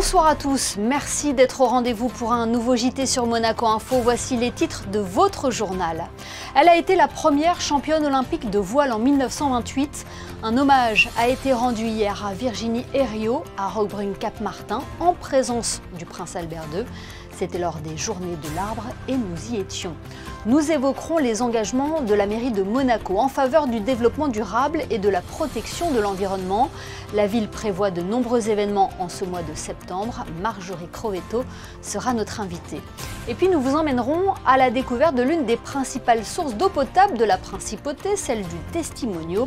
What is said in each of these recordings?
Bonsoir à tous, merci d'être au rendez-vous pour un nouveau JT sur Monaco Info. Voici les titres de votre journal. Elle a été la première championne olympique de voile en 1928. Un hommage a été rendu hier à Virginie Herriot à Roquebrune-Cap-Martin en présence du prince Albert II. C'était lors des Journées de l'Arbre et nous y étions. Nous évoquerons les engagements de la mairie de Monaco en faveur du développement durable et de la protection de l'environnement. La ville prévoit de nombreux événements en ce mois de septembre. Marjorie Crovetto sera notre invitée. Et puis nous vous emmènerons à la découverte de l'une des principales sources d'eau potable de la principauté, celle du Testimonio.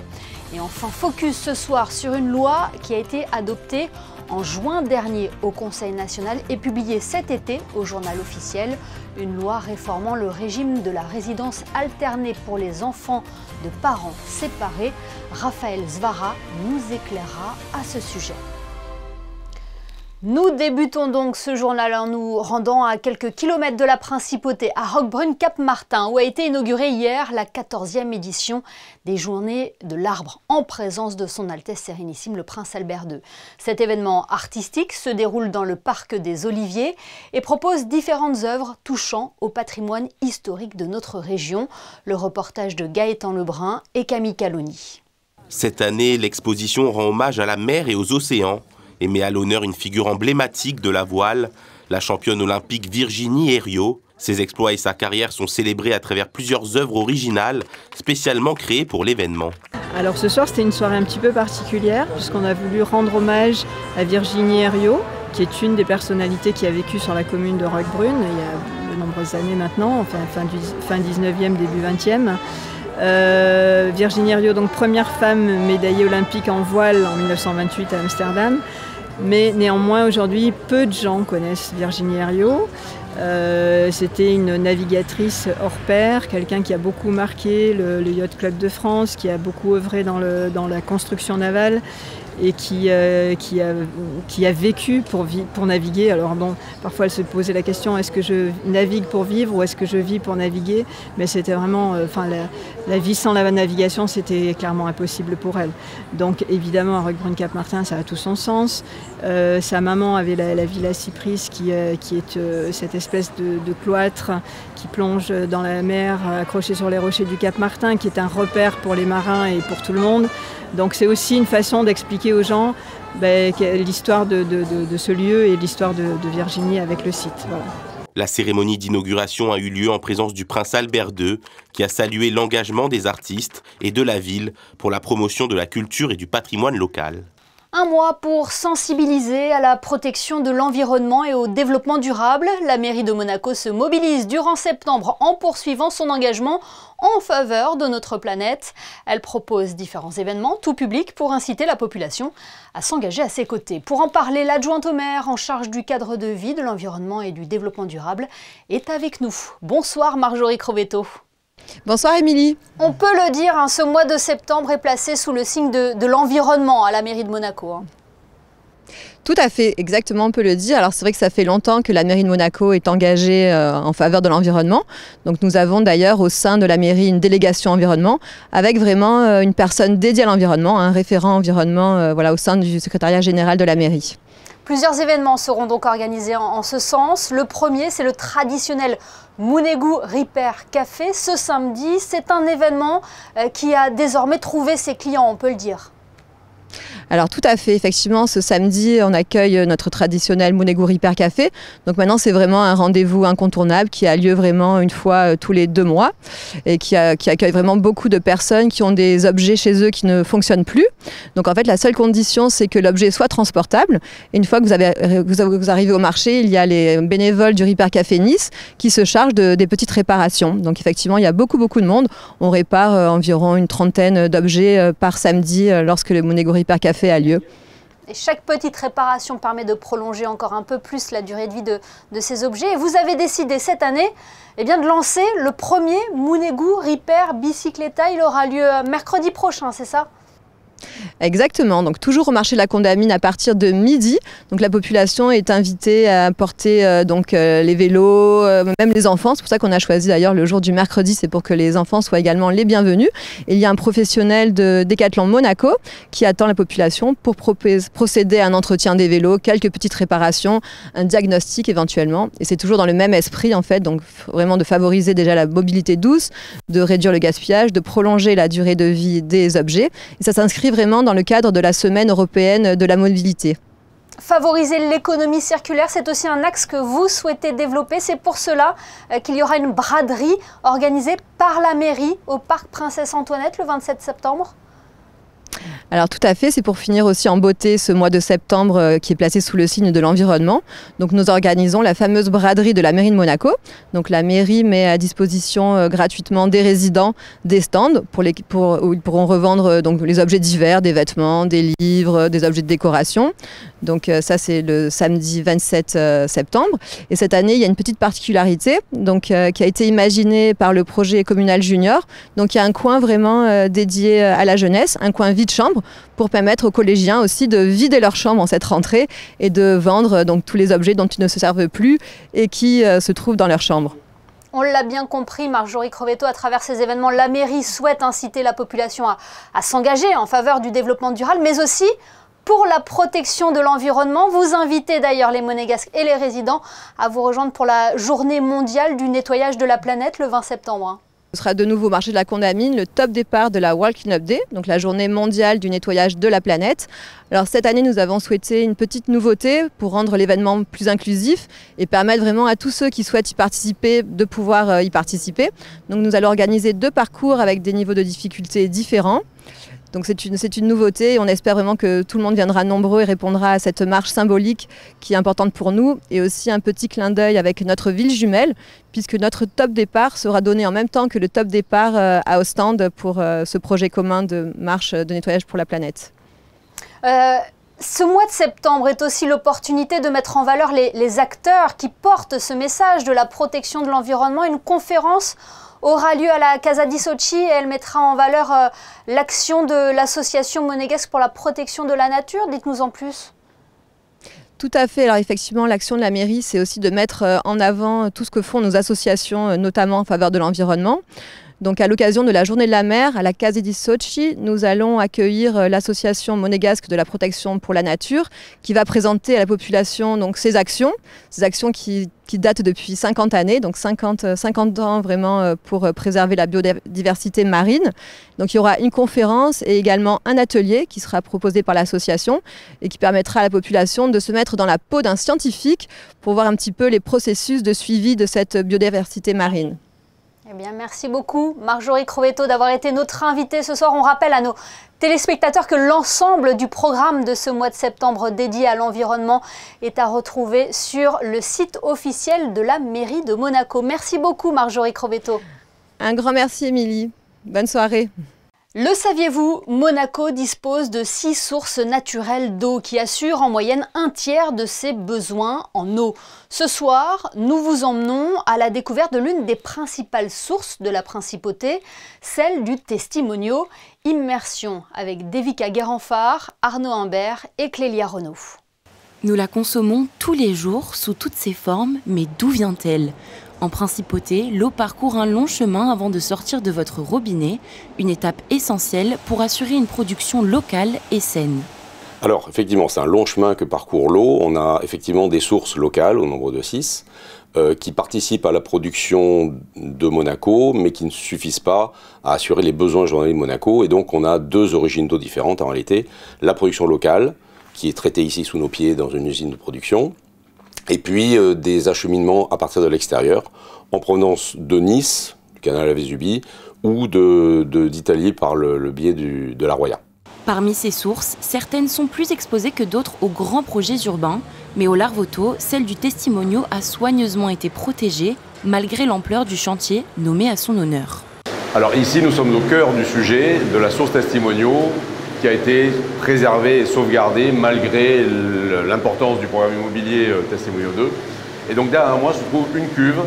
Et enfin, focus ce soir sur une loi qui a été adoptée en juin dernier au Conseil national et publiée cet été au journal officiel. Une loi réformant le régime de la résidence alternée pour les enfants de parents séparés. Raphaël Zvara nous éclairera à ce sujet. Nous débutons donc ce journal en nous rendant à quelques kilomètres de la principauté, à Roquebrune-Cap-Martin, où a été inaugurée hier la 14e édition des Journées de l'Arbre, en présence de son Altesse Sérénissime le Prince Albert II. Cet événement artistique se déroule dans le Parc des Oliviers et propose différentes œuvres touchant au patrimoine historique de notre région. Le reportage de Gaëtan Lebrun et Camille Caloni. Cette année, l'exposition rend hommage à la mer et aux océans et met à l'honneur une figure emblématique de la voile, la championne olympique Virginie Herriot. Ses exploits et sa carrière sont célébrés à travers plusieurs œuvres originales, spécialement créées pour l'événement. Alors ce soir, c'était une soirée un petit peu particulière, puisqu'on a voulu rendre hommage à Virginie Herriot, qui est une des personnalités qui a vécu sur la commune de Roquebrune, il y a de nombreuses années maintenant, enfin fin 19e, début 20e. Virginie Herriot, donc première femme médaillée olympique en voile en 1928 à Amsterdam. Mais néanmoins, aujourd'hui, peu de gens connaissent Virginie Herriot. C'était une navigatrice hors pair, quelqu'un qui a beaucoup marqué le Yacht Club de France, qui a beaucoup œuvré dans la construction navale et qui a vécu pour naviguer. Alors bon, parfois elle se posait la question, est-ce que je navigue pour vivre ou est-ce que je vis pour naviguer? Mais c'était vraiment, la vie sans la navigation, c'était clairement impossible pour elle. Donc évidemment, à Roquebrune-Cap-Martin, ça a tout son sens. Sa maman avait la Villa Cypris qui est cette espèce de cloître qui plonge dans la mer, accroché sur les rochers du Cap-Martin, qui est un repère pour les marins et pour tout le monde. Donc c'est aussi une façon d'expliquer aux gens l'histoire de ce lieu et l'histoire de Virginie avec le site. Voilà. La cérémonie d'inauguration a eu lieu en présence du prince Albert II, qui a salué l'engagement des artistes et de la ville pour la promotion de la culture et du patrimoine local. Un mois pour sensibiliser à la protection de l'environnement et au développement durable. La mairie de Monaco se mobilise durant septembre en poursuivant son engagement en faveur de notre planète. Elle propose différents événements, tout public, pour inciter la population à s'engager à ses côtés. Pour en parler, l'adjointe au maire en charge du cadre de vie, de l'environnement et du développement durable est avec nous. Bonsoir Marjorie Crovetto. Bonsoir Émilie. On peut le dire, ce mois de septembre est placé sous le signe de l'environnement à la mairie de Monaco. Tout à fait, exactement, on peut le dire. Alors c'est vrai que ça fait longtemps que la mairie de Monaco est engagée en faveur de l'environnement. Donc nous avons d'ailleurs au sein de la mairie une délégation environnement avec vraiment une personne dédiée à l'environnement, un référent environnement au sein du secrétariat général de la mairie. Plusieurs événements seront donc organisés en ce sens. Le premier, c'est le traditionnel Mounégou Repair Café. Ce samedi, c'est un événement qui a désormais trouvé ses clients, on peut le dire. Alors tout à fait, effectivement, ce samedi, on accueille notre traditionnel Mounégou Repair Café. Donc maintenant, c'est vraiment un rendez-vous incontournable qui a lieu vraiment une fois tous les 2 mois et qui accueille vraiment beaucoup de personnes qui ont des objets chez eux qui ne fonctionnent plus. Donc en fait, la seule condition, c'est que l'objet soit transportable. Et une fois que vous arrivez au marché, il y a les bénévoles du Repair Café Nice qui se chargent des petites réparations. Donc effectivement, il y a beaucoup de monde. On répare environ une 30aine d'objets par samedi lorsque le Mounégou Repair Café a lieu. Et chaque petite réparation permet de prolonger encore un peu plus la durée de vie de ces objets. Et vous avez décidé cette année de lancer le premier Mounégou Repair Bicicleta. Il aura lieu mercredi prochain, c'est ça ? Exactement, donc toujours au marché de la Condamine à partir de midi. Donc la population est invitée à porter les vélos, même les enfants. C'est pour ça qu'on a choisi d'ailleurs le jour du mercredi, c'est pour que les enfants soient également les bienvenus. Et il y a un professionnel de Decathlon Monaco qui attend la population pour procéder à un entretien des vélos, quelques petites réparations, un diagnostic éventuellement. Et c'est toujours dans le même esprit en fait, donc vraiment de favoriser déjà la mobilité douce, de réduire le gaspillage, de prolonger la durée de vie des objets. Et ça s'inscrit vraiment dans le cadre de la Semaine européenne de la mobilité. Favoriser l'économie circulaire, c'est aussi un axe que vous souhaitez développer. C'est pour cela qu'il y aura une braderie organisée par la mairie au parc Princesse Antoinette le 27 septembre. Alors tout à fait, c'est pour finir aussi en beauté ce mois de septembre qui est placé sous le signe de l'environnement. Donc nous organisons la fameuse braderie de la mairie de Monaco. Donc la mairie met à disposition gratuitement des résidents des stands où ils pourront revendre les objets divers, des vêtements, des livres, des objets de décoration. Donc ça c'est le samedi 27 septembre. Et cette année il y a une petite particularité qui a été imaginée par le projet communal junior. Donc il y a un coin vraiment dédié à la jeunesse, un coin vide-chambre pour permettre aux collégiens aussi de vider leur chambre en cette rentrée et de vendre tous les objets dont ils ne se servent plus et qui se trouvent dans leur chambre. On l'a bien compris, Marjorie Crovetto, à travers ces événements, la mairie souhaite inciter la population à s'engager en faveur du développement durable, mais aussi pour la protection de l'environnement. Vous invitez d'ailleurs les Monégasques et les résidents à vous rejoindre pour la journée mondiale du nettoyage de la planète le 20 septembre. Ce sera de nouveau au marché de la Condamine, le top départ de la World Cleanup Day, donc la journée mondiale du nettoyage de la planète. Alors cette année, nous avons souhaité une petite nouveauté pour rendre l'événement plus inclusif et permettre vraiment à tous ceux qui souhaitent y participer de pouvoir y participer. Donc nous allons organiser 2 parcours avec des niveaux de difficulté différents. Donc c'est une nouveauté et on espère vraiment que tout le monde viendra nombreux et répondra à cette marche symbolique qui est importante pour nous. Et aussi un petit clin d'œil avec notre ville jumelle, puisque notre top départ sera donné en même temps que le top départ à Ostende pour ce projet commun de marche de nettoyage pour la planète. Ce mois de septembre est aussi l'opportunité de mettre en valeur les acteurs qui portent ce message de la protection de l'environnement. Une conférence aura lieu à la Casa di Sochi et elle mettra en valeur l'action de l'association monégasque pour la protection de la nature. Dites-nous en plus. Tout à fait. Alors effectivement, l'action de la mairie, c'est aussi de mettre en avant tout ce que font nos associations, notamment en faveur de l'environnement. Donc à l'occasion de la Journée de la mer, à la Casa di Sochi, nous allons accueillir l'association monégasque de la protection pour la nature qui va présenter à la population ses actions qui datent depuis 50 années, donc 50 ans vraiment pour préserver la biodiversité marine. Donc il y aura une conférence et également un atelier qui sera proposé par l'association et qui permettra à la population de se mettre dans la peau d'un scientifique pour voir un petit peu les processus de suivi de cette biodiversité marine. Eh bien, merci beaucoup Marjorie Crovetto d'avoir été notre invitée ce soir. On rappelle à nos téléspectateurs que l'ensemble du programme de ce mois de septembre dédié à l'environnement est à retrouver sur le site officiel de la mairie de Monaco. Merci beaucoup Marjorie Crovetto. Un grand merci Émilie. Bonne soirée. Le saviez-vous, Monaco dispose de 6 sources naturelles d'eau qui assurent en moyenne un tiers de ses besoins en eau. Ce soir, nous vous emmenons à la découverte de l'une des principales sources de la principauté, celle du Testimonio. Immersion avec Devika Guérenfard, Arnaud Imbert et Clélia Renaud. Nous la consommons tous les jours sous toutes ses formes, mais d'où vient-elle ? En principauté, l'eau parcourt un long chemin avant de sortir de votre robinet, une étape essentielle pour assurer une production locale et saine. Alors effectivement, c'est un long chemin que parcourt l'eau. On a effectivement des sources locales au nombre de 6 qui participent à la production de Monaco, mais qui ne suffisent pas à assurer les besoins journaliers de Monaco. Et donc on a 2 origines d'eau différentes en réalité. La production locale, qui est traitée ici sous nos pieds dans une usine de production, et puis des acheminements à partir de l'extérieur, en provenance de Nice, du canal à Vésubie, ou d'Italie par le biais de la Roya. Parmi ces sources, certaines sont plus exposées que d'autres aux grands projets urbains, mais au Larvotto, celle du Testimonio a soigneusement été protégée, malgré l'ampleur du chantier nommé à son honneur. Alors ici, nous sommes au cœur du sujet de la source Testimonio, qui a été préservé et sauvegardé malgré l'importance du programme immobilier Testimonio 2. Et donc derrière moi se trouve une cuve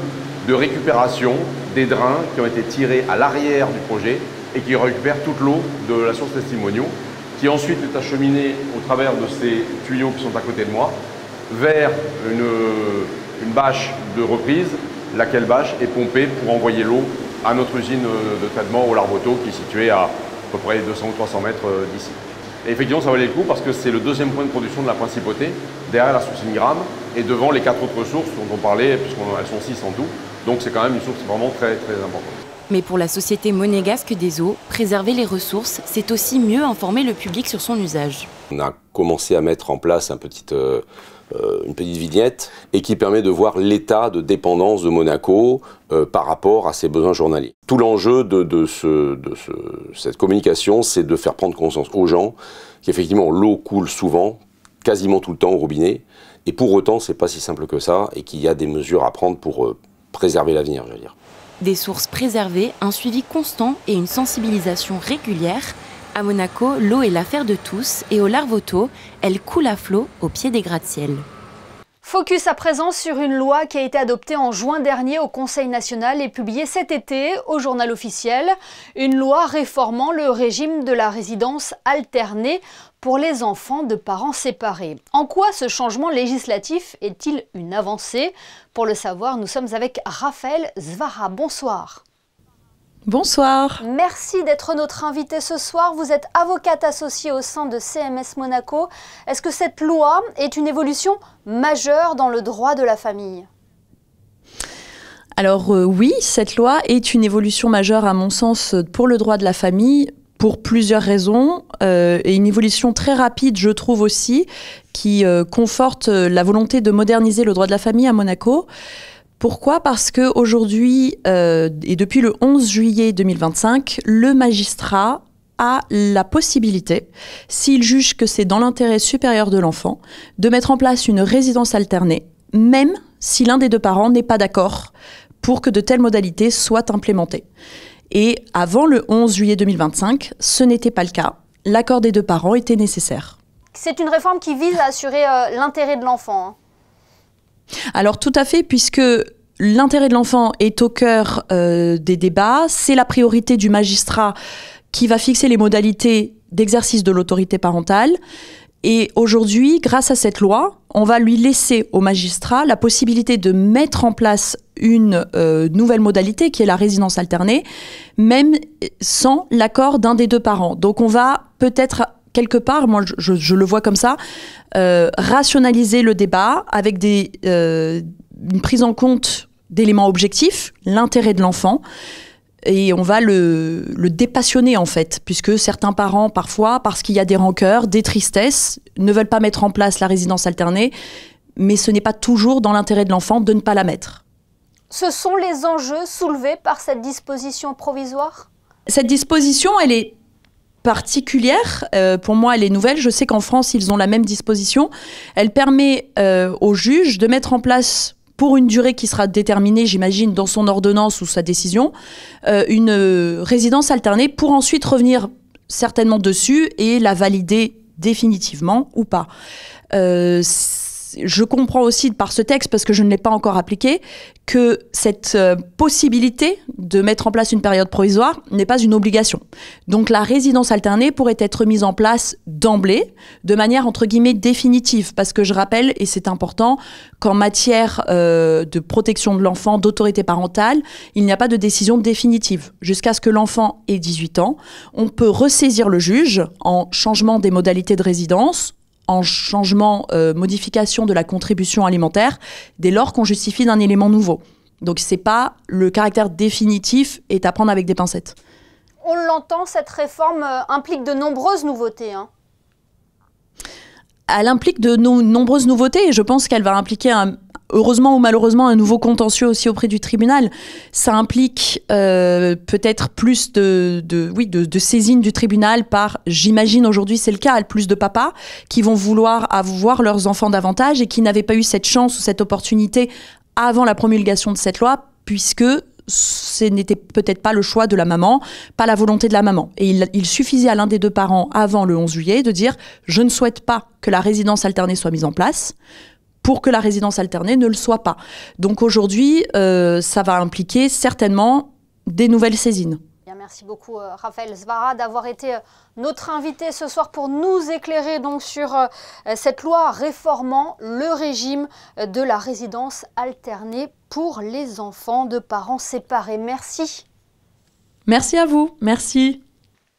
de récupération des drains qui ont été tirés à l'arrière du projet et qui récupèrent toute l'eau de la source Testimonio, qui ensuite est acheminé au travers de ces tuyaux qui sont à côté de moi vers une bâche de reprise, laquelle bâche est pompée pour envoyer l'eau à notre usine de traitement au Larvoto qui est située à peu près 200 ou 300 mètres d'ici. Et effectivement, ça valait le coup parce que c'est le deuxième point de production de la principauté, derrière la source Ingram et devant les 4 autres sources dont on parlait, puisqu'elles sont 6 en tout. Donc c'est quand même une source vraiment très, très importante. Mais pour la Société monégasque des eaux, préserver les ressources, c'est aussi mieux informer le public sur son usage. On a commencé à mettre en place une petite vignette et qui permet de voir l'état de dépendance de Monaco par rapport à ses besoins journaliers. Tout l'enjeu de cette communication, c'est de faire prendre conscience aux gens qu'effectivement l'eau coule souvent, quasiment tout le temps au robinet, et pour autant c'est pas si simple que ça et qu'il y a des mesures à prendre pour préserver l'avenir, je veux dire. Des sources préservées, un suivi constant et une sensibilisation régulière. À Monaco, l'eau est l'affaire de tous et au Larvoto, elle coule à flot au pied des gratte-ciel. Focus à présent sur une loi qui a été adoptée en juin dernier au Conseil national et publiée cet été au Journal officiel. Une loi réformant le régime de la résidence alternée pour les enfants de parents séparés. En quoi ce changement législatif est-il une avancée? Pour le savoir, nous sommes avec Raphaël Zvara. Bonsoir. Bonsoir. Merci d'être notre invitée ce soir. Vous êtes avocate associée au sein de CMS Monaco. Est-ce que cette loi est une évolution majeure dans le droit de la famille? Alors oui, cette loi est une évolution majeure à mon sens pour le droit de la famille pour plusieurs raisons et une évolution très rapide, je trouve aussi, qui conforte la volonté de moderniser le droit de la famille à Monaco. Pourquoi ? Parce qu'aujourd'hui, et depuis le 11 juillet 2025, le magistrat a la possibilité, s'il juge que c'est dans l'intérêt supérieur de l'enfant, de mettre en place une résidence alternée, même si l'un des deux parents n'est pas d'accord pour que de telles modalités soient implémentées. Et avant le 11 juillet 2025, ce n'était pas le cas. L'accord des deux parents était nécessaire. C'est une réforme qui vise à assurer l'intérêt de l'enfant, hein. Alors tout à fait, puisque l'intérêt de l'enfant est au cœur des débats, c'est la priorité du magistrat qui va fixer les modalités d'exercice de l'autorité parentale. Et aujourd'hui, grâce à cette loi, on va lui laisser au magistrat la possibilité de mettre en place une nouvelle modalité qui est la résidence alternée, même sans l'accord d'un des deux parents. Donc on va peut-être quelque part, moi je le vois comme ça, rationaliser le débat avec une prise en compte d'éléments objectifs, l'intérêt de l'enfant, et on va le dépassionner en fait, puisque certains parents parfois, parce qu'il y a des rancœurs, des tristesses, ne veulent pas mettre en place la résidence alternée, mais ce n'est pas toujours dans l'intérêt de l'enfant de ne pas la mettre. Ce sont les enjeux soulevés par cette disposition provisoire? Cette disposition, elle est particulière. Pour moi, elle est nouvelle. Je sais qu'en France, ils ont la même disposition. Elle permet au juge de mettre en place, pour une durée qui sera déterminée, j'imagine, dans son ordonnance ou sa décision, une résidence alternée pour ensuite revenir certainement dessus et la valider définitivement ou pas. Je comprends aussi par ce texte, parce que je ne l'ai pas encore appliqué, que cette possibilité de mettre en place une période provisoire n'est pas une obligation. Donc la résidence alternée pourrait être mise en place d'emblée, de manière entre guillemets définitive, parce que je rappelle, et c'est important, qu'en matière de protection de l'enfant, d'autorité parentale, il n'y a pas de décision définitive. Jusqu'à ce que l'enfant ait 18 ans, on peut ressaisir le juge en changement des modalités de résidence, en changement, modification de la contribution alimentaire, dès lors qu'on justifie d'un élément nouveau. Donc c'est pas le caractère définitif est à prendre avec des pincettes. On l'entend, cette réforme implique de nombreuses nouveautés, hein. Elle implique de nombreuses nouveautés et je pense qu'elle va impliquer heureusement ou malheureusement un nouveau contentieux aussi auprès du tribunal. Ça implique peut-être plus de saisine du tribunal par, j'imagine aujourd'hui c'est le cas, plus de papas qui vont vouloir avoir leurs enfants davantage et qui n'avaient pas eu cette chance ou cette opportunité avant la promulgation de cette loi, puisque ce n'était peut-être pas le choix de la maman, pas la volonté de la maman. Et il suffisait à l'un des deux parents avant le 11 juillet de dire « je ne souhaite pas que la résidence alternée soit mise en place », pour que la résidence alternée ne le soit pas. Donc aujourd'hui, ça va impliquer certainement des nouvelles saisines. Merci beaucoup Raphaël Svara d'avoir été notre invité ce soir pour nous éclairer donc sur cette loi réformant le régime de la résidence alternée pour les enfants de parents séparés. Merci. Merci à vous, merci.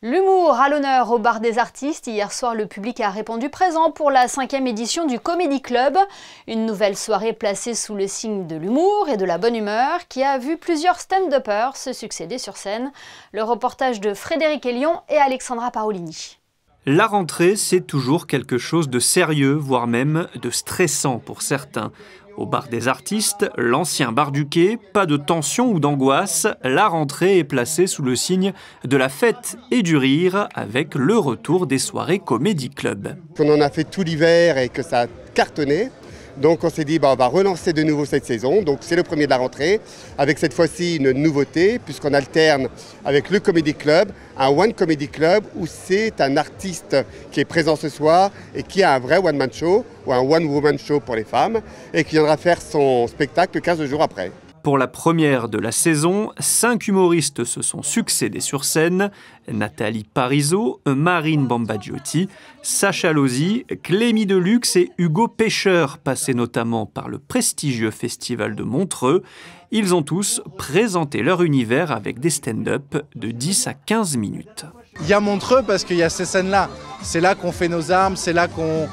L'humour à l'honneur au bar des artistes. Hier soir, le public a répondu présent pour la 5e édition du Comedy Club. Une nouvelle soirée placée sous le signe de l'humour et de la bonne humeur qui a vu plusieurs stand-uppers se succéder sur scène. Le reportage de Frédéric Elion et Alexandra Paolini. La rentrée, c'est toujours quelque chose de sérieux, voire même de stressant pour certains. Au bar des artistes, l'ancien bar du quai, pas de tension ou d'angoisse, la rentrée est placée sous le signe de la fête et du rire avec le retour des soirées Comedy Club. On en a fait tout l'hiver et que ça a cartonné. Donc on s'est dit on va relancer de nouveau cette saison, donc c'est le premier de la rentrée, avec cette fois-ci une nouveauté, puisqu'on alterne avec le Comedy Club, un One Comedy Club, où c'est un artiste qui est présent ce soir et qui a un vrai one-man show, ou un one-woman show pour les femmes, et qui viendra faire son spectacle 15 jours après. Pour la première de la saison, 5 humoristes se sont succédés sur scène. Nathalie Parizeau, Marine Bambagiotti, Sacha Lozzi, Clémy Deluxe et Hugo Pêcheur, passés notamment par le prestigieux festival de Montreux. Ils ont tous présenté leur univers avec des stand-up de 10 à 15 minutes. Il y a Montreux parce qu'il y a ces scènes-là. C'est là qu'on fait nos armes, c'est là qu'on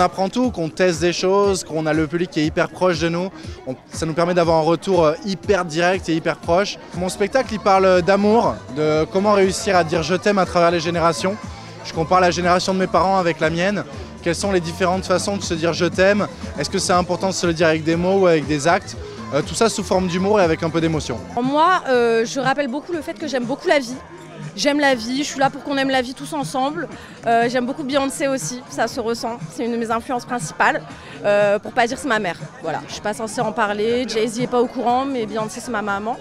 apprend tout, qu'on teste des choses, qu'on a le public qui est hyper proche de nous. Ça nous permet d'avoir un retour hyper direct et hyper proche. Mon spectacle, il parle d'amour, de comment réussir à dire je t'aime à travers les générations. Je compare la génération de mes parents avec la mienne. Quelles sont les différentes façons de se dire je t'aime? Est-ce que c'est important de se le dire avec des mots ou avec des actes? Tout ça sous forme d'humour et avec un peu d'émotion. Moi, je rappelle beaucoup le fait que j'aime beaucoup la vie. J'aime la vie, je suis là pour qu'on aime la vie tous ensemble. J'aime beaucoup Beyoncé aussi, ça se ressent. C'est une de mes influences principales. Pour pas dire c'est ma mère. Voilà, je suis pas censée en parler. Jay-Z est pas au courant, mais Beyoncé c'est ma maman.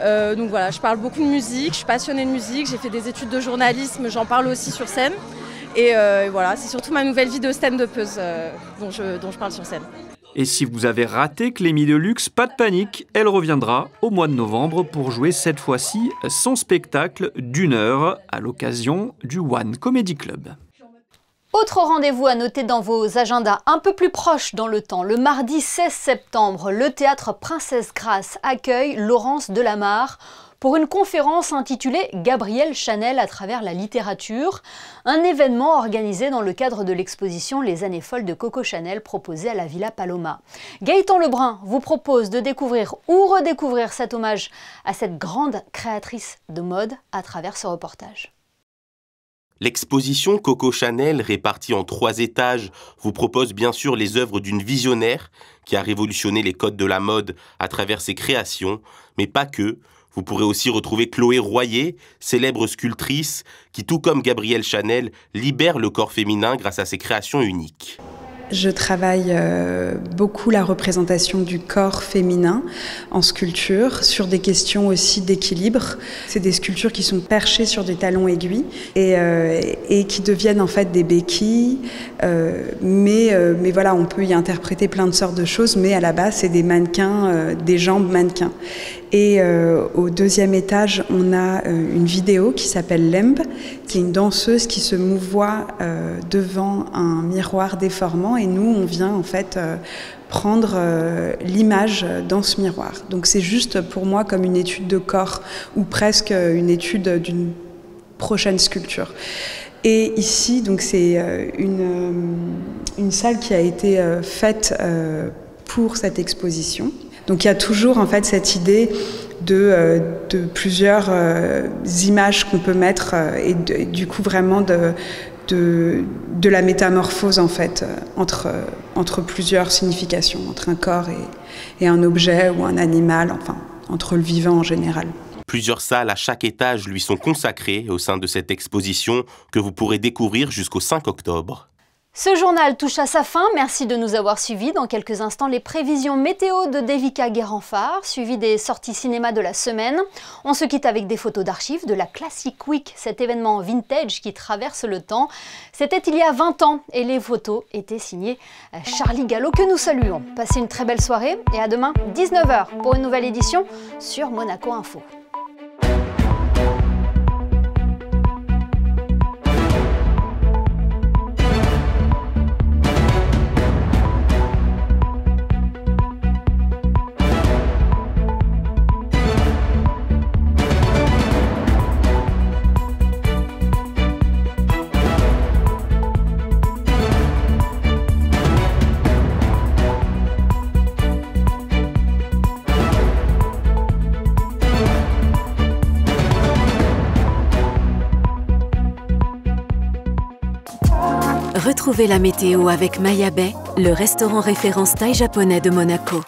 Donc voilà, je parle beaucoup de musique, je suis passionnée de musique. J'ai fait des études de journalisme, j'en parle aussi sur scène. Et voilà, c'est surtout ma nouvelle vie de stand-upeuse dont je parle sur scène. Et si vous avez raté Clémy Deluxe, pas de panique, elle reviendra au mois de novembre pour jouer cette fois-ci son spectacle d'1 heure à l'occasion du One Comedy Club. Autre rendez-vous à noter dans vos agendas un peu plus proches dans le temps. Le mardi 16 septembre, le théâtre Princesse Grace accueille Laurence Delamarre pour une conférence intitulée « Gabrielle Chanel à travers la littérature », un événement organisé dans le cadre de l'exposition « Les années folles de Coco Chanel » proposée à la Villa Paloma. Gaëtan Lebrun vous propose de découvrir ou redécouvrir cet hommage à cette grande créatrice de mode à travers ce reportage. L'exposition Coco Chanel, répartie en 3 étages, vous propose bien sûr les œuvres d'une visionnaire qui a révolutionné les codes de la mode à travers ses créations, mais pas que. Vous pourrez aussi retrouver Chloé Royer, célèbre sculptrice, qui, tout comme Gabrielle Chanel, libère le corps féminin grâce à ses créations uniques. Je travaille beaucoup la représentation du corps féminin en sculpture, sur des questions aussi d'équilibre. C'est des sculptures qui sont perchées sur des talons aiguilles et qui deviennent en fait des béquilles. Mais voilà, on peut y interpréter plein de sortes de choses, mais à la base, c'est des mannequins, des jambes mannequins. Et au 2e étage, on a une vidéo qui s'appelle Lemb, qui est une danseuse qui se mouvoie devant un miroir déformant. Et nous, on vient en fait prendre l'image dans ce miroir. Donc c'est juste pour moi comme une étude de corps ou presque une étude d'une prochaine sculpture. Et ici, donc c'est une salle qui a été faite pour cette exposition. Donc il y a toujours en fait cette idée de plusieurs images qu'on peut mettre et du coup vraiment de la métamorphose en fait entre plusieurs significations, entre un corps et un objet ou un animal, enfin entre le vivant en général. Plusieurs salles à chaque étage lui sont consacrées au sein de cette exposition que vous pourrez découvrir jusqu'au 5 octobre. Ce journal touche à sa fin. Merci de nous avoir suivis. Dans quelques instants, les prévisions météo de Devika Guérenfard, suivies des sorties cinéma de la semaine. On se quitte avec des photos d'archives de la Classic Week, cet événement vintage qui traverse le temps. C'était il y a 20 ans et les photos étaient signées Charlie Gallo, que nous saluons. Passez une très belle soirée et à demain, 19 h, pour une nouvelle édition sur Monaco Info. Retrouvez la météo avec Maya Bay, le restaurant référence thaï japonais de Monaco.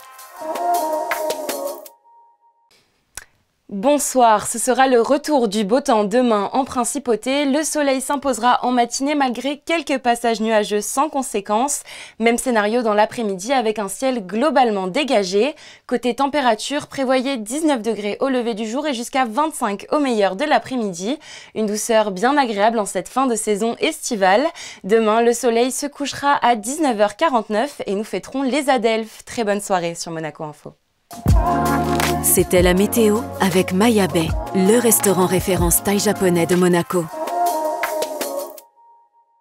Bonsoir, ce sera le retour du beau temps demain en Principauté. Le soleil s'imposera en matinée malgré quelques passages nuageux sans conséquence. Même scénario dans l'après-midi avec un ciel globalement dégagé. Côté température, prévoyez 19 degrés au lever du jour et jusqu'à 25 au meilleur de l'après-midi. Une douceur bien agréable en cette fin de saison estivale. Demain, le soleil se couchera à 19h49 et nous fêterons les Adelphes. Très bonne soirée sur Monaco Info. C'était la météo avec Maya Bay, le restaurant référence thaï japonais de Monaco.